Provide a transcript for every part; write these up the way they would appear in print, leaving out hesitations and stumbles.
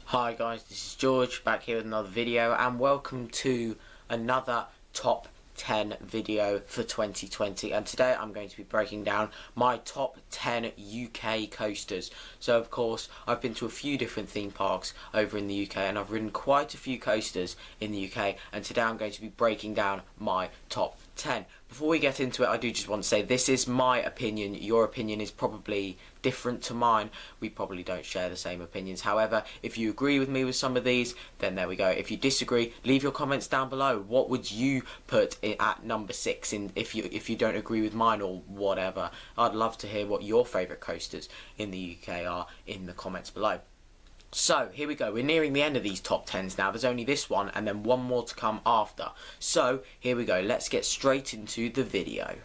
Hi guys, this is George back here with another video, and welcome to another top 10 video for 2020. And today I'm going to be breaking down my top 10 UK coasters. So of course I've been to a few different theme parks over in the UK, and I've ridden quite a few coasters in the UK, and today I'm going to be breaking down my top 10. Before we get into it, I do just want to say this is my opinion. Your opinion is probably different to mine. We probably don't share the same opinions. However, if you agree with me with some of these, then there we go. If you disagree, leave your comments down below. What would you put at number 6 in if you don't agree with mine or whatever? I'd love to hear what your favourite coasters in the UK are in the comments below. So, here we go. We're nearing the end of these top 10s now. There's only this one and then one more to come after. So, here we go. Let's get straight into the video.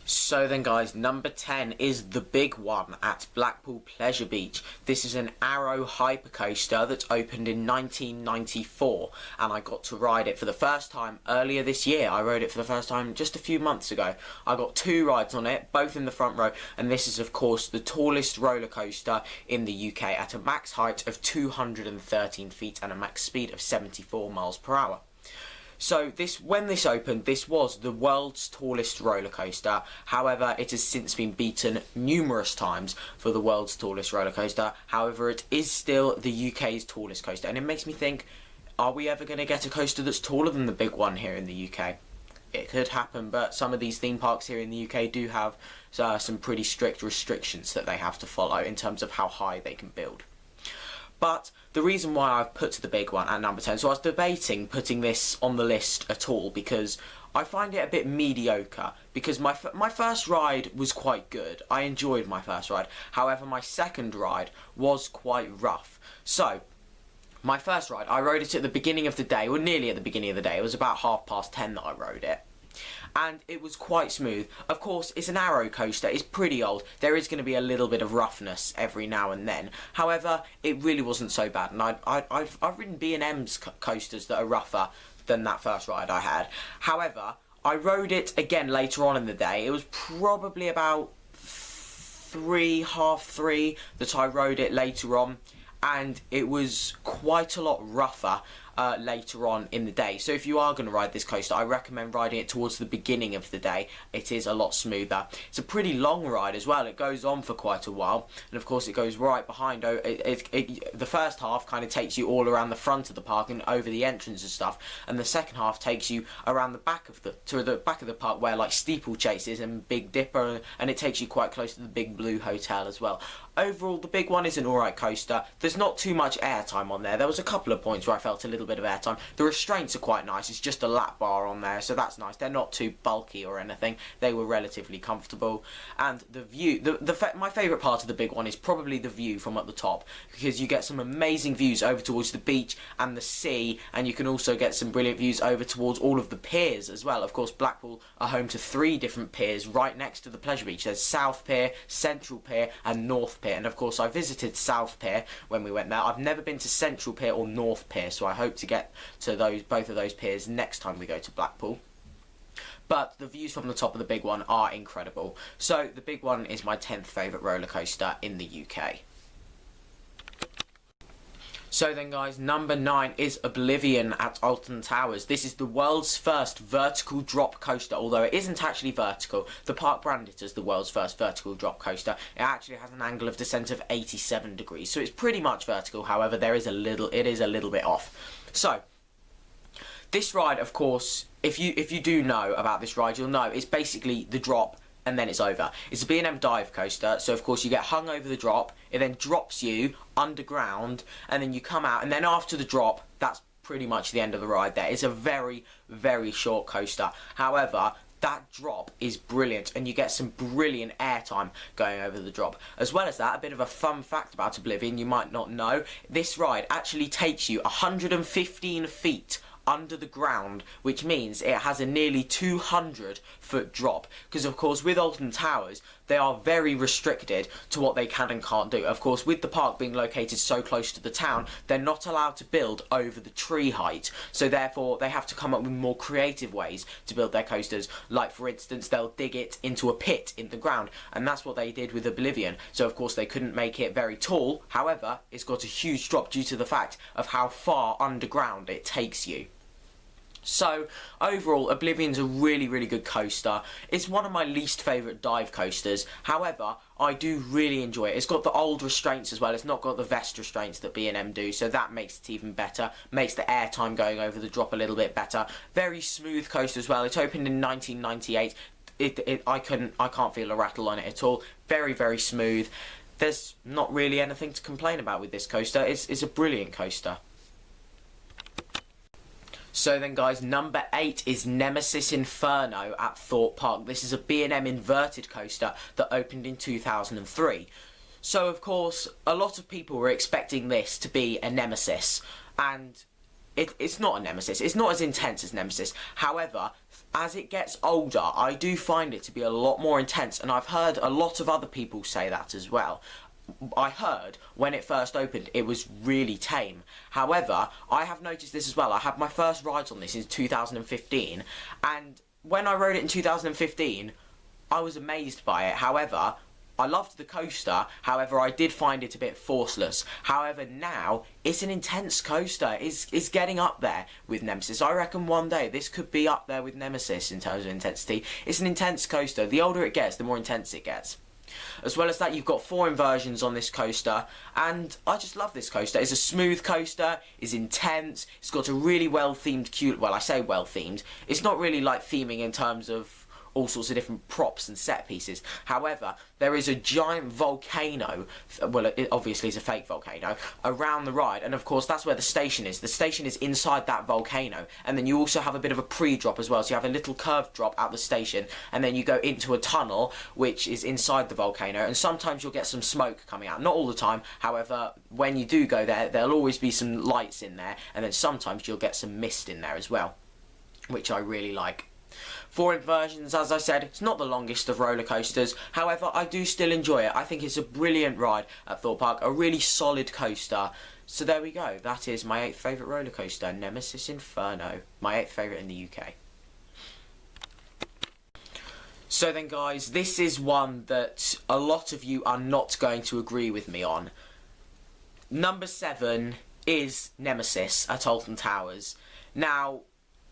So then guys, number 10 is the big one at Blackpool Pleasure Beach. This is an Arrow hypercoaster that's opened in 1994, and I got to ride it for the first time earlier this year. I rode it for the first time just a few months ago. I got 2 rides on it, both in the front row, and this is of course the tallest roller coaster in the UK at a max height of 213 feet and a max speed of 74 miles per hour. So when this opened, this was the world's tallest roller coaster. However, it has since been beaten numerous times for the world's tallest roller coaster. However, it is still the UK's tallest coaster, and it makes me think, are we ever going to get a coaster that's taller than the big one here in the UK? It could happen, but some of these theme parks here in the UK do have some pretty strict restrictions that they have to follow in terms of how high they can build. But the reason why I've put the big one at number 10, so I was debating putting this on the list at all because I find it a bit mediocre, because my first ride was quite good. I enjoyed my first ride. However, my second ride was quite rough. So, my first ride, I rode it at the beginning of the day, or nearly at the beginning of the day. It was about 10:30 that I rode it. And it was quite smooth. Of course, it's an Arrow coaster, it's pretty old. There is going to be a little bit of roughness every now and then. However, it really wasn't so bad. And I've ridden B&M's coasters that are rougher than that first ride I had. However, I rode it again later on in the day. It was probably about 3:30 that I rode it later on. And it was quite a lot rougher later on in the day. So if you are going to ride this coaster, I recommend riding it towards the beginning of the day. It is a lot smoother. It's a pretty long ride as well. It goes on for quite a while, and of course it goes right behind. The first half kind of takes you all around the front of the park and over the entrance and stuff, and the second half takes you around the back of the park where like Steeplechase is and Big Dipper, and it takes you quite close to the Big Blue Hotel as well. Overall, the big one is an alright coaster. There's not too much airtime on there. There was a couple of points where I felt a little bit of airtime. The restraints are quite nice. It's just a lap bar on there, so that's nice. They're not too bulky or anything. They were relatively comfortable. And the view, my favourite part of the big one is probably the view from at the top, because you get some amazing views over towards the beach and the sea, and you can also get some brilliant views over towards all of the piers as well. Of course, Blackpool are home to 3 different piers right next to the Pleasure Beach. There's South Pier, Central Pier and North Pier, and of course I visited South Pier when we went there. I've never been to Central Pier or North Pier, so I hope to get to both of those piers next time we go to Blackpool. But the views from the top of the big one are incredible. So the big one is my 10th favourite roller coaster in the UK. So then guys, number 9 is Oblivion at Alton Towers. This is the world's first vertical drop coaster, although it isn't actually vertical. The park branded it as the world's first vertical drop coaster. It actually has an angle of descent of 87 degrees, so it's pretty much vertical. However, it is a little bit off. So, this ride, of course, if you do know about this ride, you'll know it's basically the drop and then it's over. It's a B&M dive coaster, so of course you get hung over the drop, it then drops you underground, and then you come out, and then after the drop, that's pretty much the end of the ride there. It's a very, very short coaster. However, that drop is brilliant, and you get some brilliant airtime going over the drop. As well as that, a bit of a fun fact about Oblivion you might not know, this ride actually takes you 115 feet under the ground, which means it has a nearly 200-foot drop. Because, of course, with Alton Towers, they are very restricted to what they can and can't do. Of course, with the park being located so close to the town, they're not allowed to build over the tree height. So, therefore, they have to come up with more creative ways to build their coasters. Like, for instance, they'll dig it into a pit in the ground. And that's what they did with Oblivion. So, of course, they couldn't make it very tall. However, it's got a huge drop due to the fact of how far underground it takes you. So, overall, Oblivion's a really, really good coaster. It's one of my least favourite dive coasters. However, I do really enjoy it. It's got the old restraints as well. It's not got the vest restraints that B&M do, so that makes it even better. Makes the air time going over the drop a little bit better. Very smooth coaster as well. It opened in 1998. I can't feel a rattle on it at all. Very, very smooth. There's not really anything to complain about with this coaster. It's a brilliant coaster. So then, guys, number 8 is Nemesis Inferno at Thorpe Park. This is a B&M inverted coaster that opened in 2003. So, of course, a lot of people were expecting this to be a Nemesis, and it's not a Nemesis. It's not as intense as Nemesis. However, as it gets older, I do find it to be a lot more intense, and I've heard a lot of other people say that as well. I heard when it first opened it was really tame. However, I have noticed this as well. I had my first rides on this in 2015, and when I rode it in 2015 I was amazed by it. However, I loved the coaster. However, I did find it a bit forceless. However, now it's an intense coaster. It's getting up there with Nemesis. I reckon one day this could be up there with Nemesis in terms of intensity. It's an intense coaster. The older it gets, the more intense it gets. As well as that, you've got 4 inversions on this coaster, and I just love this coaster. It's a smooth coaster, it's intense, it's got a really well-themed queue. Well, I say well-themed. It's not really like theming in terms of all sorts of different props and set pieces. However, there is a giant volcano, well, it obviously is a fake volcano, around the ride, and of course that's where the station is. The station is inside that volcano, and then you also have a bit of a pre-drop as well, so you have a little curved drop at the station, and then you go into a tunnel which is inside the volcano, and sometimes you'll get some smoke coming out. Not all the time, however, when you do go there, there'll always be some lights in there, and then sometimes you'll get some mist in there as well, which I really like. 4 inversions, as I said, it's not the longest of roller coasters. However, I do still enjoy it. I think it's a brilliant ride at Thorpe Park, a really solid coaster. So there we go. That is my 8th favourite roller coaster, Nemesis Inferno. My 8th favourite in the UK. So then, guys, this is one that a lot of you are not going to agree with me on. Number 7 is Nemesis at Alton Towers. Now,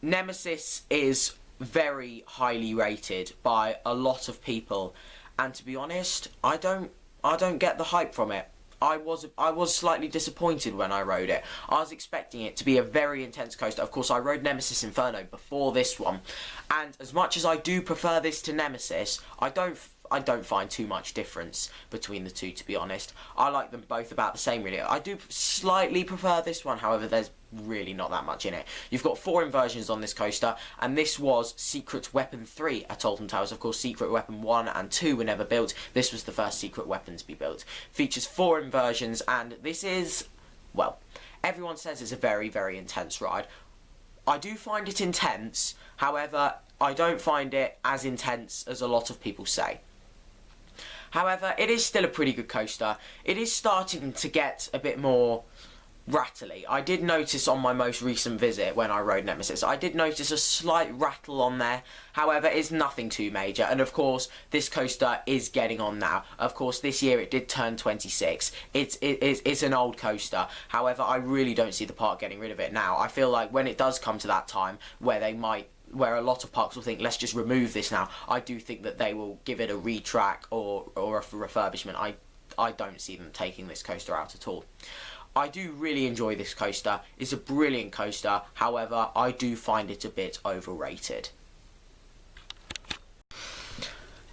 Nemesis is very highly rated by a lot of people, and to be honest, I don't get the hype from it. I was slightly disappointed when I rode it. I was expecting it to be a very intense coaster. Of course, I rode Nemesis Inferno before this one, and as much as I do prefer this to Nemesis, I don't find too much difference between the two, to be honest. I like them both about the same, really. I do slightly prefer this one, however, there's really not that much in it. You've got 4 inversions on this coaster, and this was Secret Weapon 3 at Alton Towers. Of course, Secret Weapon 1 and 2 were never built. This was the first secret weapon to be built. Features 4 inversions, and this is, well, everyone says it's a very, very intense ride. I do find it intense, however, I don't find it as intense as a lot of people say. However, it is still a pretty good coaster. It is starting to get a bit more rattly. I did notice on my most recent visit when I rode Nemesis, I did notice a slight rattle on there. However, it's nothing too major, and of course this coaster is getting on now. Of course, this year it did turn 26. It's an old coaster. However, I really don't see the park getting rid of it now. I feel like when it does come to that time where a lot of parks will think, let's just remove this now, I do think that they will give it a retrack or a refurbishment. I don't see them taking this coaster out at all. I do really enjoy this coaster. It's a brilliant coaster. However, I do find it a bit overrated.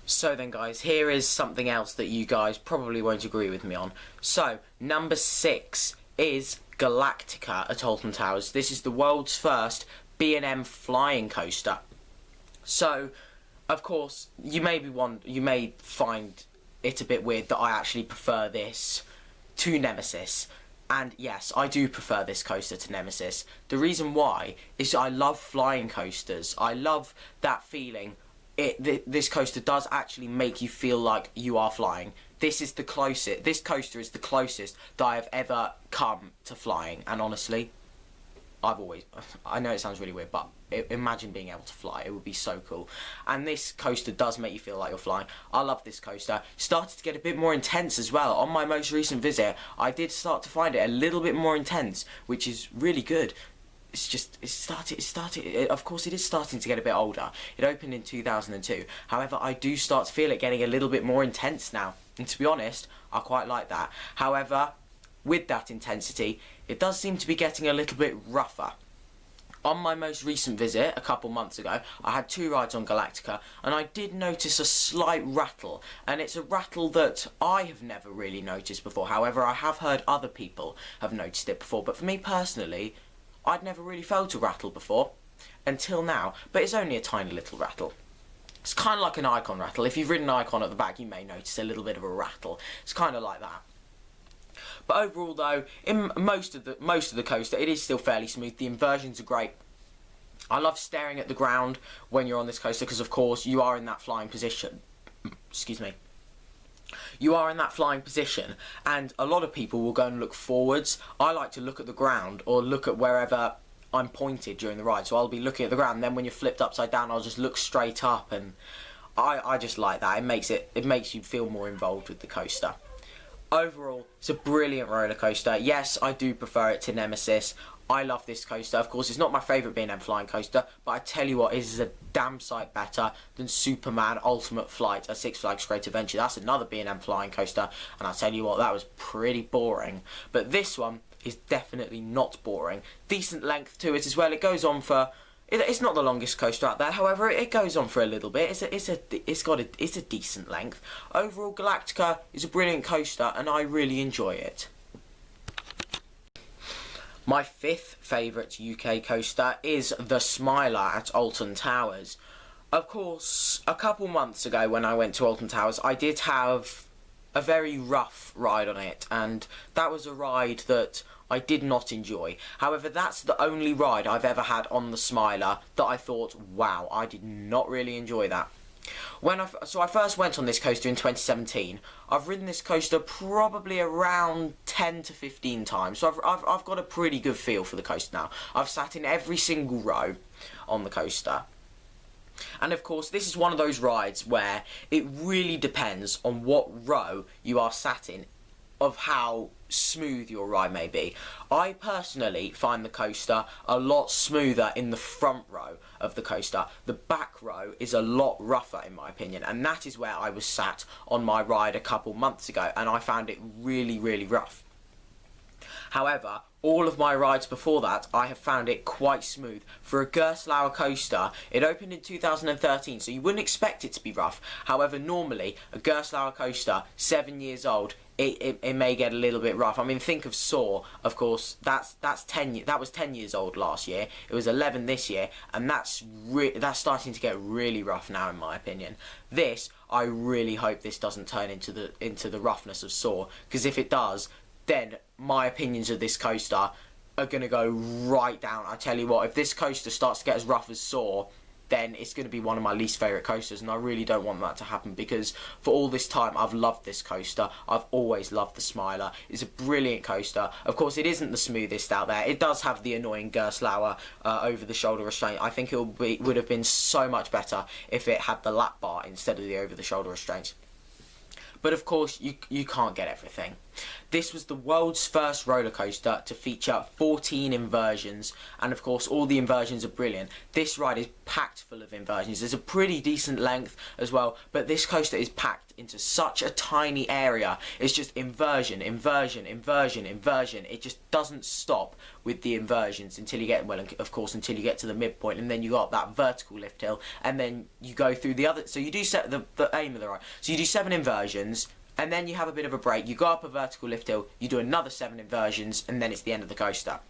So then, guys, here is something else that you guys probably won't agree with me on. So, number 6 is Galactica at Alton Towers. This is the world's first B&M flying coaster. So, of course, you may find it a bit weird that I actually prefer this to Nemesis. And yes, I do prefer this coaster to Nemesis. The reason why is I love flying coasters. I love that feeling. This coaster does actually make you feel like you are flying. This coaster is the closest that I have ever come to flying. And honestly, I know it sounds really weird, but imagine being able to fly. It would be so cool. And this coaster does make you feel like you're flying. I love this coaster. Started to get a bit more intense as well. On my most recent visit, I did start to find it a little bit more intense, which is really good. Of course it is starting to get a bit older. It opened in 2002. However, I do start to feel it getting a little bit more intense now. And to be honest, I quite like that. However, with that intensity, it does seem to be getting a little bit rougher. On my most recent visit, a couple months ago, I had 2 rides on Galactica, and I did notice a slight rattle, and it's a rattle that I have never really noticed before. However, I have heard other people have noticed it before, but for me personally, I'd never really felt a rattle before, until now, but it's only a tiny little rattle. It's kind of like an Icon rattle. If you've ridden an Icon at the back, you may notice a little bit of a rattle. It's kind of like that. But overall though, in most of the coaster, it is still fairly smooth. The inversions are great. I love staring at the ground when you're on this coaster because of course you are in that flying position. Excuse me. You are in that flying position and a lot of people will go and look forwards. I like to look at the ground or look at wherever I'm pointed during the ride. So I'll be looking at the ground, and then when you're flipped upside down I'll just look straight up, and I just like that. It makes you feel more involved with the coaster. Overall, it's a brilliant roller coaster. Yes, I do prefer it to Nemesis. I love this coaster. Of course, it's not my favourite B&M flying coaster, but I tell you what, it is a damn sight better than Superman Ultimate Flight, a Six Flags Great Adventure. That's another B&M flying coaster, and I tell you what, that was pretty boring. But this one is definitely not boring. Decent length to it as well. It goes on for... It's not the longest coaster out there, however, it goes on for a little bit. It's a decent length. Overall, Galactica is a brilliant coaster, and I really enjoy it. My 5th favourite UK coaster is the Smiler at Alton Towers. Of course, a couple months ago when I went to Alton Towers, I did have a very rough ride on it, and that was a ride that I did not enjoy. However, that's the only ride I've ever had on the Smiler that I thought, wow, I did not really enjoy that. So I first went on this coaster in 2017. I've ridden this coaster probably around 10 to 15 times, so I've got a pretty good feel for the coaster now. I've sat in every single row on the coaster. And of course, this is one of those rides where it really depends on what row you are sat in of how smooth your ride may be. I personally find the coaster a lot smoother in the front row of the coaster. The back row is a lot rougher in my opinion, and that is where I was sat on my ride a couple months ago, and I found it really, really rough. However, all of my rides before that, I have found it quite smooth. For a Gerstlauer coaster, it opened in 2013, so you wouldn't expect it to be rough. However, normally, a Gerstlauer coaster, 7 years old, it may get a little bit rough. I mean, think of Saw, of course, that was 10 years old last year. It was 11 this year, and that's starting to get really rough now, in my opinion. This, I really hope this doesn't turn into the roughness of Saw, because if it does, then my opinions of this coaster are going to go right down. I tell you what, if this coaster starts to get as rough as Saw, then it's going to be one of my least favourite coasters, and I really don't want that to happen, because for all this time I've loved this coaster. I've always loved the Smiler. It's a brilliant coaster. Of course, it isn't the smoothest out there. It does have the annoying Gerstlauer over-the-shoulder restraint. I think it would have been so much better if it had the lap bar instead of the over-the-shoulder restraints. But of course, you can't get everything. This was the world's first roller coaster to feature 14 inversions, and of course all the inversions are brilliant. This ride is packed full of inversions. There's a pretty decent length as well, but this coaster is packed into such a tiny area. It's just inversion, inversion, inversion, inversion. It just doesn't stop with the inversions until you get, well, of course, until you get to the midpoint, and then you got that vertical lift hill, and then you go through the other. So you do set the aim of the ride. So you do 7 inversions, and then you have a bit of a break. You go up a vertical lift hill, you do another 7 inversions, and then it's the end of the coaster.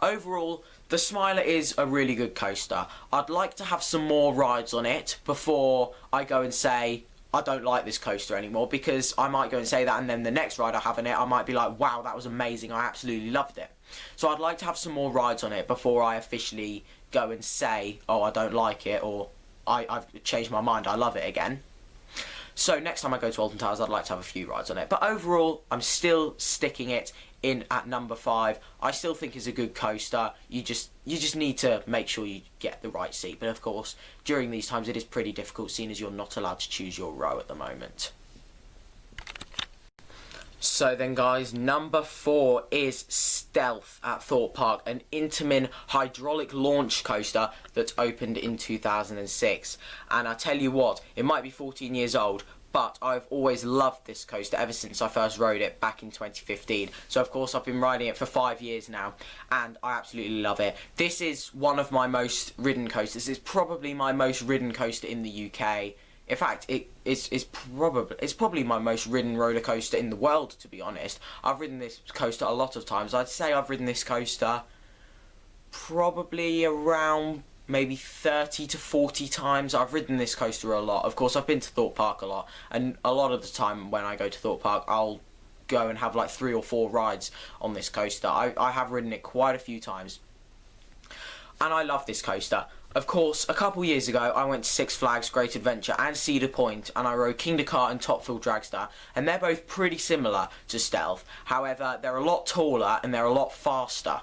Overall, the Smiler is a really good coaster. I'd like to have some more rides on it before I go and say I don't like this coaster anymore, because I might go and say that, and then the next ride I have on it, I might be like, wow, that was amazing, I absolutely loved it. So I'd like to have some more rides on it before I officially go and say, oh, I don't like it, or I've changed my mind, I love it again. So next time I go to Alton Towers, I'd like to have a few rides on it. But overall, I'm still sticking it in at number 5. I still think it's a good coaster. You just need to make sure you get the right seat. But of course, during these times, it is pretty difficult, seeing as you're not allowed to choose your row at the moment. So then, guys, number 4 is Stealth at Thorpe Park, an Intamin hydraulic launch coaster that opened in 2006. And I tell you what, it might be 14 years old, but I've always loved this coaster ever since I first rode it back in 2015. So of course I've been riding it for 5 years now, and I absolutely love it. This is one of my most ridden coasters. It's probably my most ridden coaster in the UK. In fact, it's probably my most ridden roller coaster in the world, to be honest. I've ridden this coaster a lot of times. I'd say I've ridden this coaster probably around maybe 30 to 40 times. I've ridden this coaster a lot. Of course, I've been to Thorpe Park a lot, and a lot of the time when I go to Thorpe Park, I'll go and have like 3 or 4 rides on this coaster. I have ridden it quite a few times, and I love this coaster. Of course, a couple years ago, I went to Six Flags Great Adventure and Cedar Point, and I rode Kingda Ka and Top Thrill Dragster, and they're both pretty similar to Stealth. However, they're a lot taller and they're a lot faster.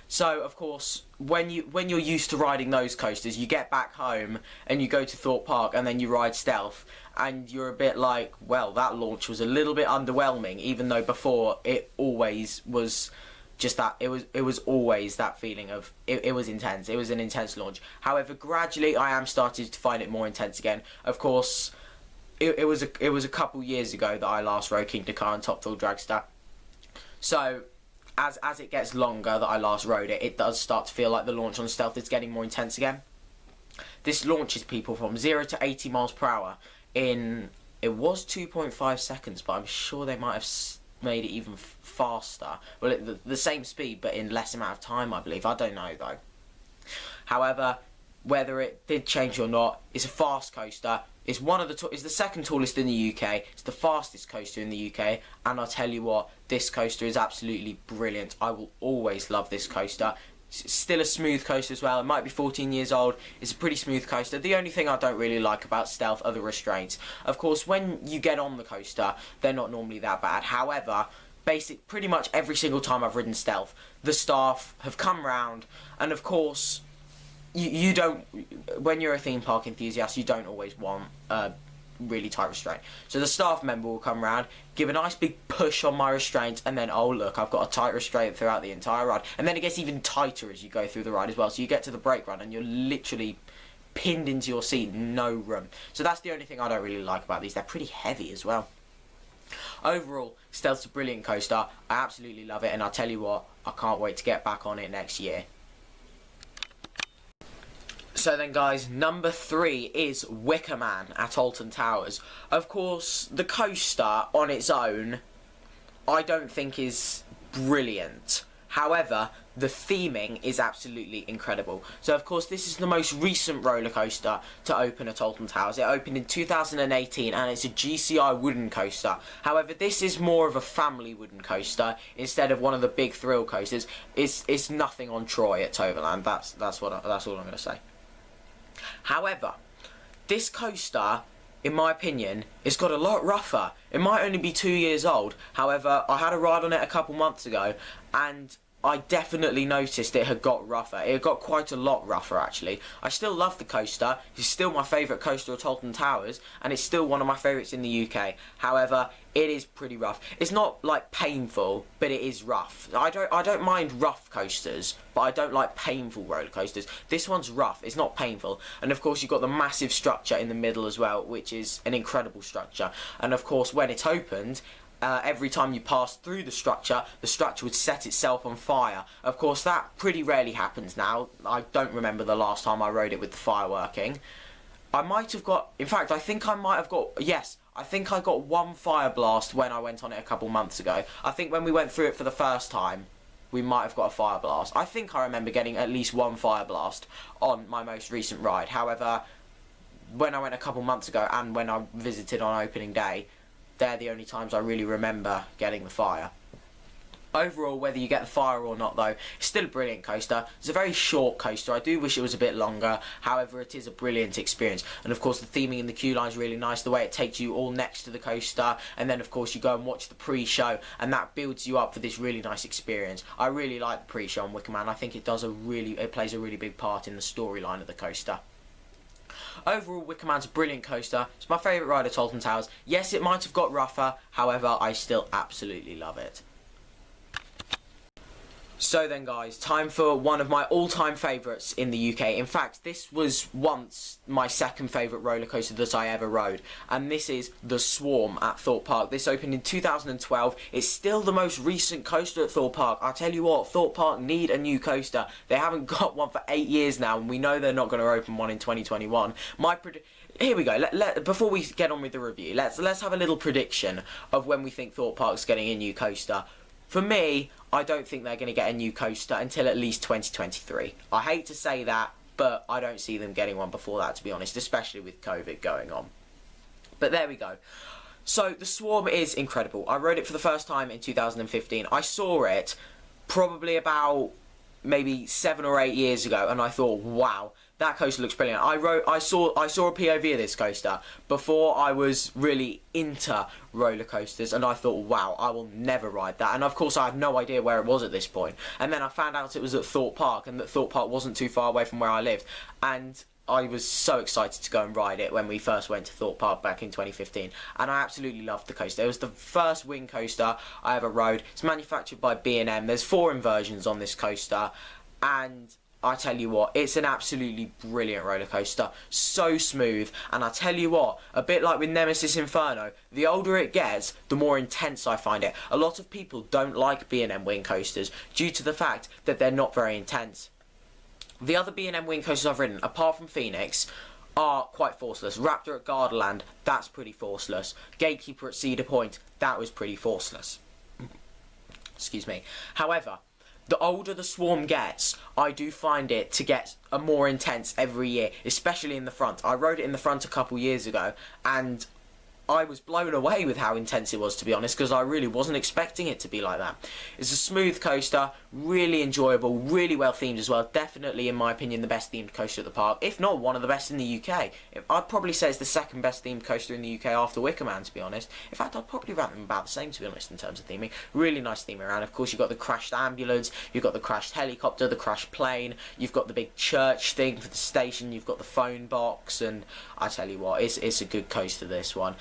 So, of course, when you're used to riding those coasters, you get back home and you go to Thorpe Park and then you ride Stealth, and you're a bit like, well, that launch was a little bit underwhelming, even though before it always was just that. It was always that feeling of it was intense. It was an intense launch. However, gradually I am starting to find it more intense again. Of course, it was a couple years ago that I last rode Kingda Ka and Top Thrill Dragster. So as it gets longer that I last rode it, it does start to feel like the launch on Stealth is getting more intense again. This launches people from 0 to 80 miles per hour in, it was 2.5 seconds, but I'm sure they might have made it even faster. Well, the same speed, but in less amount of time, I believe. I don't know though. However, whether it did change or not, it's a fast coaster. It's it's the second tallest in the UK. It's the fastest coaster in the UK, and I'll tell you what, this coaster is absolutely brilliant. I will always love this coaster. It's still a smooth coaster as well. It might be 14 years old. It's a pretty smooth coaster. The only thing I don't really like about Stealth are the restraints. Of course, when you get on the coaster, they're not normally that bad. However, pretty much every single time I've ridden Stealth, the staff have come round, and of course, you don't, when you're a theme park enthusiast, you don't always want really tight restraint. So the staff member will come around, give a nice big push on my restraint, and then, oh look, I've got a tight restraint throughout the entire ride. And then it gets even tighter as you go through the ride as well. So you get to the brake run and you're literally pinned into your seat, no room. So that's the only thing I don't really like about these. They're pretty heavy as well. Overall, Stealth's a brilliant coaster. I absolutely love it, and I'll tell you what, I can't wait to get back on it next year. So then, guys, number 3 is Wickerman at Alton Towers. Of course, the coaster on its own, I don't think is brilliant. However, the theming is absolutely incredible. So, of course, this is the most recent roller coaster to open at Alton Towers. It opened in 2018, and it's a GCI wooden coaster. However, this is more of a family wooden coaster instead of one of the big thrill coasters. It's nothing on Troy at Toverland. That's all I'm going to say. However, this coaster, in my opinion, it's got a lot rougher. It might only be 2 years old. However, I had a ride on it a couple months ago, and I definitely noticed it had got rougher. It got quite a lot rougher, actually. I still love the coaster. It's still my favourite coaster at Alton Towers, and it's still one of my favourites in the UK. However, it is pretty rough. It's not, like, painful, but it is rough. I don't mind rough coasters, but I don't like painful roller coasters. This one's rough. It's not painful. And, of course, you've got the massive structure in the middle as well, which is an incredible structure. And, of course, when it's opened, every time you pass through the structure would set itself on fire. Of course, that pretty rarely happens now. I don't remember the last time I rode it with the fireworking. I might have got, in fact, I think I might have got, yes, I think I got one fire blast when I went on it a couple months ago. I think when we went through it for the first time, we might have got a fire blast. I think I remember getting at least one fire blast on my most recent ride. However, when I went a couple months ago and when I visited on opening day, they're the only times I really remember getting the fire. Overall, whether you get the fire or not though, it's still a brilliant coaster. It's a very short coaster. I do wish it was a bit longer. However, it is a brilliant experience. And of course the theming in the queue line is really nice. The way it takes you all next to the coaster, and then of course you go and watch the pre-show, and that builds you up for this really nice experience. I really like the pre-show on Wickerman. I think it plays a really big part in the storyline of the coaster. Overall, Wickerman's a brilliant coaster. It's my favourite ride at Alton Towers. Yes, it might have got rougher. However, I still absolutely love it. So then guys, time for one of my all-time favourites in the UK. In fact, this was once my second favourite roller coaster that I ever rode, and this is the Swarm at Thorpe Park. This opened in 2012. It's still the most recent coaster at Thorpe Park. I'll tell you what, Thorpe Park need a new coaster. They haven't got one for 8 years now, and we know they're not going to open one in 2021. Here we go. Before we get on with the review, let's have a little prediction of when we think Thorpe Park's getting a new coaster. For me, I don't think they're going to get a new coaster until at least 2023. I hate to say that, but I don't see them getting one before that, to be honest, especially with COVID going on. But there we go. So, the Swarm is incredible. I rode it for the first time in 2015. I saw it probably about maybe 7 or 8 years ago, and I thought, wow, that coaster looks brilliant. I saw a POV of this coaster before I was really into roller coasters, and I thought, wow, I will never ride that. And of course I had no idea where it was at this point. And then I found out it was at Thorpe Park, and that Thorpe Park wasn't too far away from where I lived. And I was so excited to go and ride it when we first went to Thorpe Park back in 2015, and I absolutely loved the coaster. It was the first wing coaster I ever rode. It's manufactured by B&M. There's 4 inversions on this coaster, and I tell you what, it's an absolutely brilliant roller coaster. So smooth, and I tell you what, a bit like with Nemesis Inferno, the older it gets, the more intense I find it. A lot of people don't like B&M wing coasters due to the fact that they're not very intense. The other B&M wing coasters I've ridden, apart from Phoenix, are quite forceless. Raptor at Gardaland, that's pretty forceless. Gatekeeper at Cedar Point, that was pretty forceless. Excuse me. However, the older the Swarm gets, I do find it to get a more intense every year, especially in the front. I rode it in the front a couple years ago, and I was blown away with how intense it was, to be honest, because I really wasn't expecting it to be like that. It's a smooth coaster, really enjoyable, really well themed as well. Definitely, in my opinion, the best themed coaster at the park, if not one of the best in the UK. I'd probably say it's the second best themed coaster in the UK after Wickerman, to be honest. In fact, I'd probably rank them about the same, to be honest, in terms of theming. Really nice theming around. Of course, you've got the crashed ambulance, you've got the crashed helicopter, the crashed plane, you've got the big church thing for the station, you've got the phone box, and I tell you what, it's a good coaster, this one.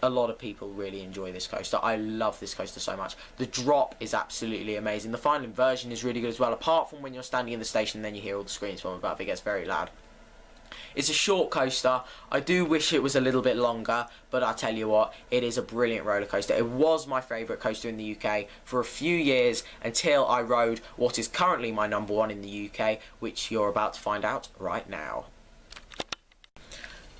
A lot of people really enjoy this coaster. I love this coaster so much. The drop is absolutely amazing. The final inversion is really good as well, apart from when you're standing in the station and then you hear all the screams from above. It gets very loud. It's a short coaster. I do wish it was a little bit longer, but I tell you what, it is a brilliant roller coaster. It was my favourite coaster in the UK for a few years until I rode what is currently my number 1 in the UK, which you're about to find out right now.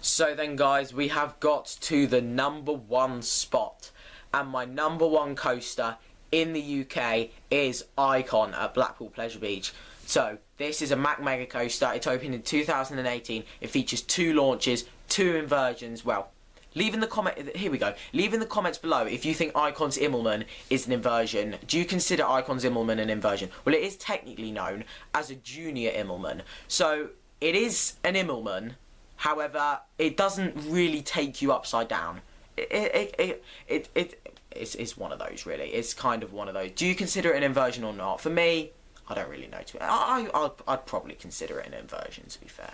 So then guys, we have got to the number 1 spot, and my number 1 coaster in the UK is Icon at Blackpool Pleasure Beach. So this is a Mack Mega coaster. It opened in 2018. It features 2 launches, 2 inversions. Well, leave in the comments below if you think Icon's Immelman is an inversion. Do you consider Icon's Immelman an inversion? Well, it is technically known as a junior Immelman. So it is an Immelman. However, it doesn't really take you upside down. It's one of those, really. It's kind of one of those. Do you consider it an inversion or not? For me, I don't really know. I'd probably consider it an inversion, to be fair.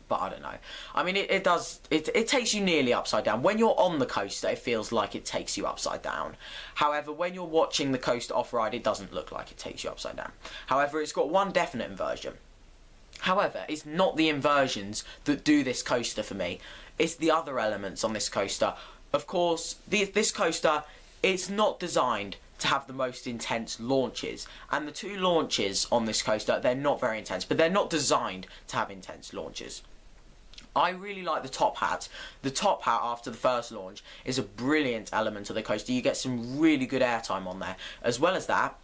But I don't know. I mean, it takes you nearly upside down. When you're on the coaster, it feels like it takes you upside down. However, when you're watching the coaster off-ride, it doesn't look like it takes you upside down. However, it's got one definite inversion. However, it's not the inversions that do this coaster for me. It's the other elements on this coaster. Of course, this coaster, it's not designed to have the most intense launches. And the 2 launches on this coaster, they're not very intense, but they're not designed to have intense launches. I really like the top hat. The top hat after the first launch is a brilliant element of the coaster. You get some really good airtime on there. As well as that,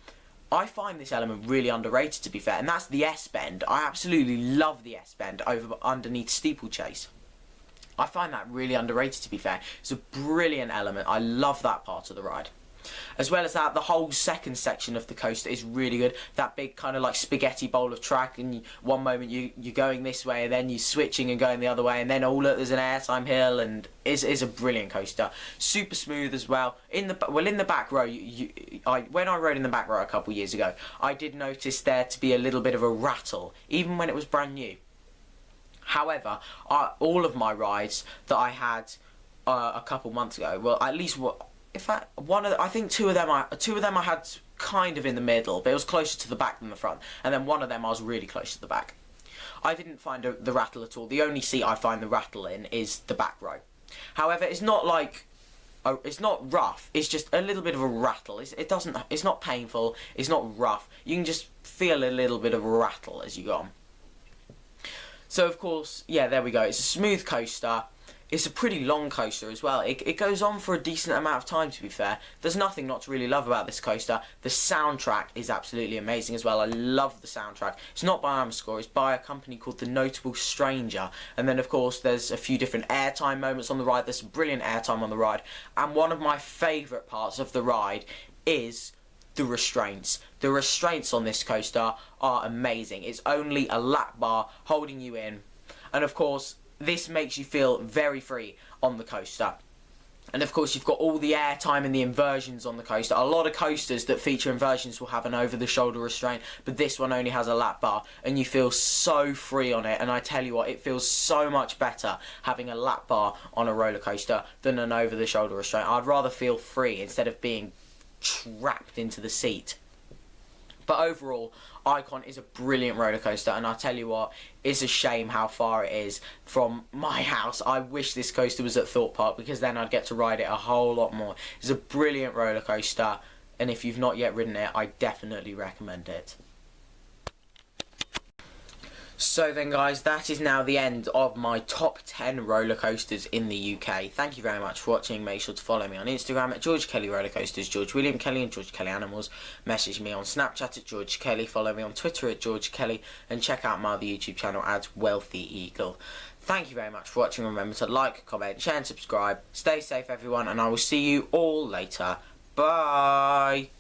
I find this element really underrated, to be fair, and that's the S-bend. I absolutely love the S-bend over underneath Steeplechase. I find that really underrated, to be fair. It's a brilliant element. I love that part of the ride. As well as that, the whole second section of the coaster is really good. That big kind of like spaghetti bowl of track, and one moment you're going this way, and then you're switching and going the other way, and then there's an airtime hill, and is a brilliant coaster. Super smooth as well. In the back row, when I rode in the back row a couple years ago, I did notice there to be a little bit of a rattle, even when it was brand new. However, all of my rides that I had a couple months ago, well, at least in fact, I think two of them I had kind of in the middle, but it was closer to the back than the front, and then one of them I was really close to the back. I didn't find the rattle at all. The only seat I find the rattle in is the back row. However, it's not like it's not rough. It's just a little bit of a rattle. It's not painful. It's not rough. You can just feel a little bit of a rattle as you go on. So of course, yeah, there we go. It's a smooth coaster. It's a pretty long coaster as well. It goes on for a decent amount of time, to be fair. There's nothing not to really love about this coaster. The soundtrack is absolutely amazing as well. I love the soundtrack. It's not by Amscore, it's by a company called The Notable Stranger. And then, of course, there's a few different airtime moments on the ride. There's brilliant airtime on the ride. And one of my favourite parts of the ride is the restraints. The restraints on this coaster are amazing. It's only a lap bar holding you in. And, of course, this makes you feel very free on the coaster. And of course you've got all the airtime and the inversions on the coaster. A lot of coasters that feature inversions will have an over-the-shoulder restraint, but this one only has a lap bar, and you feel so free on it. And I tell you what, it feels so much better having a lap bar on a roller coaster than an over-the-shoulder restraint. I'd rather feel free instead of being trapped into the seat. But overall, Icon is a brilliant roller coaster, and I'll tell you what, it's a shame how far it is from my house. I wish this coaster was at Thorpe Park, because then I'd get to ride it a whole lot more. It's a brilliant roller coaster, and if you've not yet ridden it, I definitely recommend it. So then guys, that is now the end of my top 10 roller coasters in the UK. Thank you very much for watching. Make sure to follow me on Instagram at George Kelly Roller Coasters, George William Kelly and George Kelly Animals. Message me on Snapchat at George Kelly. Follow me on Twitter at George Kelly. And check out my other YouTube channel at Wealthy Eagle. Thank you very much for watching. Remember to like, comment, share and subscribe. Stay safe everyone, and I will see you all later. Bye!